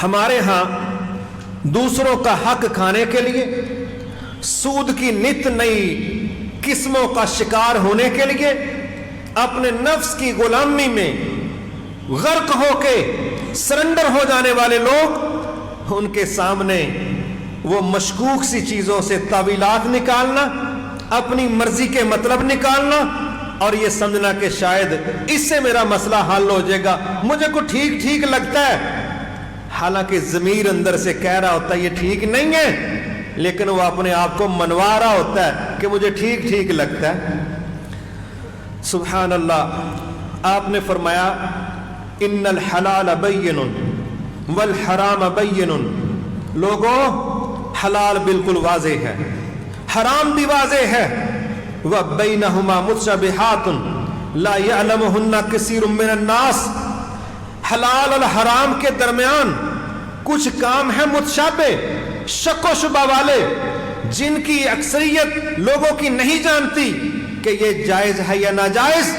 ہمارے ہاں دوسروں کا حق کھانے کے لیے، سود کی نت نئی قسموں کا شکار ہونے کے لیے، اپنے نفس کی غلامی میں غرق ہو کے سرنڈر ہو جانے والے لوگ، ان کے سامنے وہ مشکوک سی چیزوں سے تعویلات نکالنا، اپنی مرضی کے مطلب نکالنا اور یہ سمجھنا کہ شاید اس سے میرا مسئلہ حل ہو جائے گا، مجھے کو ٹھیک ٹھیک لگتا ہے، حالانکہ ضمیر اندر سے کہہ رہا ہوتا ہے یہ ٹھیک نہیں ہے، لیکن وہ اپنے آپ کو منوا رہا ہوتا ہے کہ مجھے ٹھیک ٹھیک لگتا ہے۔ سبحان اللہ، آپ نے فرمایا ان الحلال بین والحرام بین، لوگوں حلال بالکل واضح ہے، حرام بھی واضح ہے، وبینہما متشابہات لا یعلمہن کثیر من الناس، حلال اور حرام کے درمیان کچھ کام ہیں متشابہ، شک و شبہ والے، جن کی اکثریت لوگوں کی نہیں جانتی کہ یہ جائز ہے یا ناجائز۔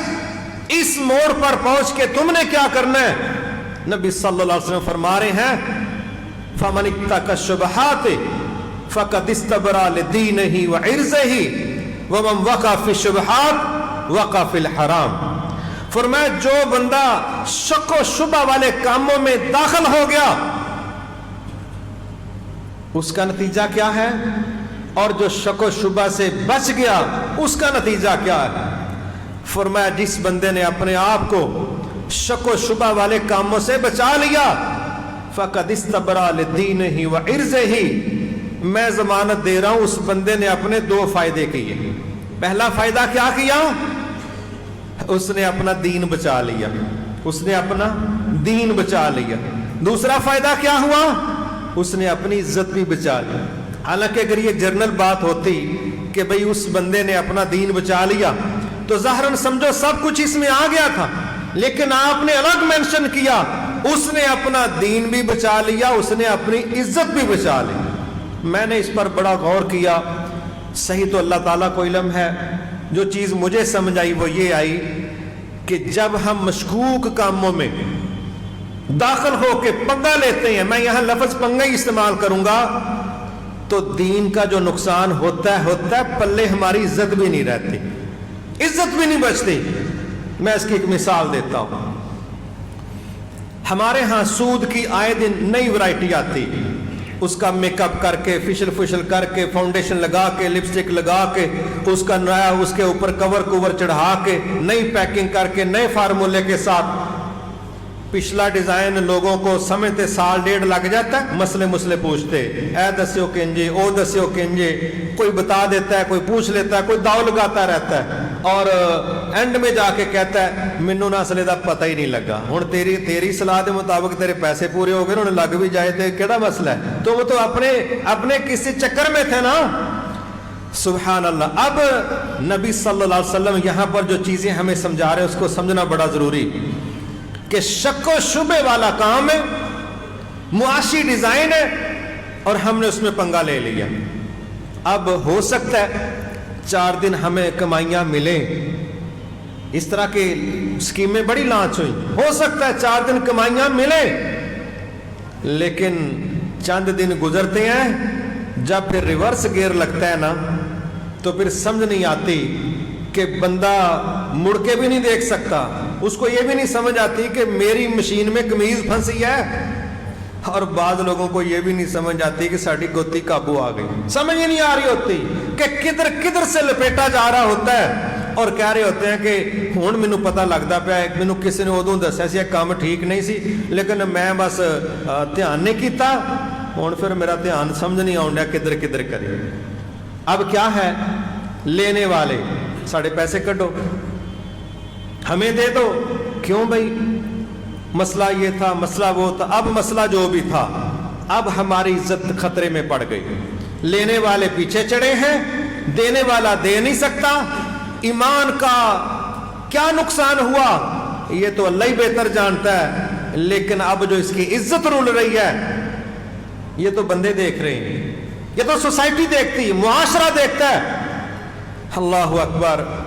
اس موڑ پر پہنچ کے تم نے کیا کرنا ہے؟ نبی صلی اللہ علیہ وسلم فرما رہے ہیں فَمَنِ اتَّقَى الشُّبُهَاتِ فَقَدِ اسْتَبْرَأَ لِدِينِهِ وَعِرْضِهِ وَمَنْ وَقَعَ فِي الشُّبُهَاتِ وَقَعَ فِي الْحَرَامِ۔ فرمایا جو بندہ شک و شبہ والے کاموں میں داخل ہو گیا اس کا نتیجہ کیا ہے، اور جو شک و شبہ سے بچ گیا اس کا نتیجہ کیا ہے؟ فرمایا جس بندے نے اپنے آپ کو شک و شبہ والے کاموں سے بچا لیا فَقَدْ اسْتَبْرَأَ لِدِينِهِ وَعِرْضِهِ، میں ضمانت دے رہا ہوں اس بندے نے اپنے دو فائدے کیے۔ پہلا فائدہ کیا کیا؟ اس نے اپنا دین بچا لیا، اس نے اپنا دین بچا لیا۔ دوسرا فائدہ کیا ہوا؟ اس نے اپنی عزت بھی بچا لی۔ حالانکہ اگر یہ جنرل بات ہوتی کہ بھئی اس بندے نے اپنا دین بچا لیا تو ظاہراً سمجھو سب کچھ اس میں آ گیا تھا، لیکن آپ نے الگ مینشن کیا اس نے اپنا دین بھی بچا لیا، اس نے اپنی عزت بھی بچا لی۔ میں نے اس پر بڑا غور کیا، صحیح تو اللہ تعالیٰ کو علم ہے، جو چیز مجھے سمجھ آئی وہ یہ آئی کہ جب ہم مشکوک کاموں میں داخل ہو کے پنگا لیتے ہیں، میں یہاں لفظ پنگا ہی استعمال کروں گا، تو دین کا جو نقصان ہوتا ہے پلے ہماری عزت بھی نہیں رہتی، عزت بھی نہیں بچتی۔ میں اس کی ایک مثال دیتا ہوں، ہمارے ہاں سود کی آئے دن نئی ورائٹی آتی، اس کا میک اپ کر کے فشل فشل کر کے فاؤنڈیشن لگا کے لپسٹک لگا کے اس کا نیا اس کے اوپر کور چڑھا کے نئی پیکنگ کر کے نئے فارمولے کے ساتھ پچھلا ڈیزائن لوگوں کو سمجھتے سال ڈیڑھ لگ جاتا ہے، مسئلے پوچھتے، اے دسیو کنجے او دسیو کنجے، کوئی بتا دیتا ہے، کوئی پوچھ لیتا ہے، کوئی داؤ لگاتا رہتا ہے، اور اینڈ میں جا کے کہتا ہے مینوں نہ اصلے دا پتہ ہی نہیں لگا، ہن تیری صلاح دے مطابق تیرے پیسے پورے ہو گئے، انہوں نے لگ بھی جائے تے کیڑا مسئلہ ہے؟ تو وہ تو اپنے کسی چکر میں تھے نا۔ سبحان اللہ۔ اب نبی صلی اللہ علیہ وسلم یہاں پر جو چیزیں ہمیں سمجھا رہے ہیں اس کو سمجھنا بڑا ضروری کہ شک و شبے والا کام ہے، معاشی ڈیزائن ہے، اور ہم نے اس میں پنگا لے لیا۔ اب ہو سکتا ہے 4 دن ہمیں کمائیاں ملیں، اس طرح کی اسکیمیں بڑی لانچ ہوئی، ہو سکتا ہے 4 دن کمائیاں ملیں، لیکن چند دن گزرتے ہیں جب پھر ریورس گیئر لگتا ہے نا تو پھر سمجھ نہیں آتی کہ بندہ مڑ کے بھی نہیں دیکھ سکتا، اس کو یہ بھی نہیں سمجھ آتی کہ میری مشین میں قمیض پھنسی ہے، اور بعض لوگوں کو یہ بھی نہیں سمجھ آتی کہ ساڑی گوتی قابو آ گئی، سمجھ ہی نہیں آ رہی ہوتی کہ کدھر سے لپیٹا جا رہا ہوتا ہے، اور کہہ رہے ہوتے ہیں کہ ہون مینوں پتہ لگتا پیا، مینوں کسی نے ادوں دسیا سی کام ٹھیک نہیں سی لیکن میں بس دھیان نہیں کیتا، ہون پھر میرا دھیان سمجھ نہیں آن ڈیا کدھر کرے۔ اب کیا ہے، لینے والے ساڑے پیسے کٹو، ہمیں دے دو، کیوں بھائی مسئلہ یہ تھا، مسئلہ وہ تھا، اب مسئلہ جو بھی تھا، اب ہماری عزت خطرے میں پڑ گئی، لینے والے پیچھے چڑھے ہیں، دینے والا دے نہیں سکتا، ایمان کا کیا نقصان ہوا یہ تو اللہ ہی بہتر جانتا ہے، لیکن اب جو اس کی عزت رول رہی ہے یہ تو بندے دیکھ رہے ہیں، یہ تو سوسائٹی دیکھتی، معاشرہ دیکھتا ہے۔ اللہ اکبر۔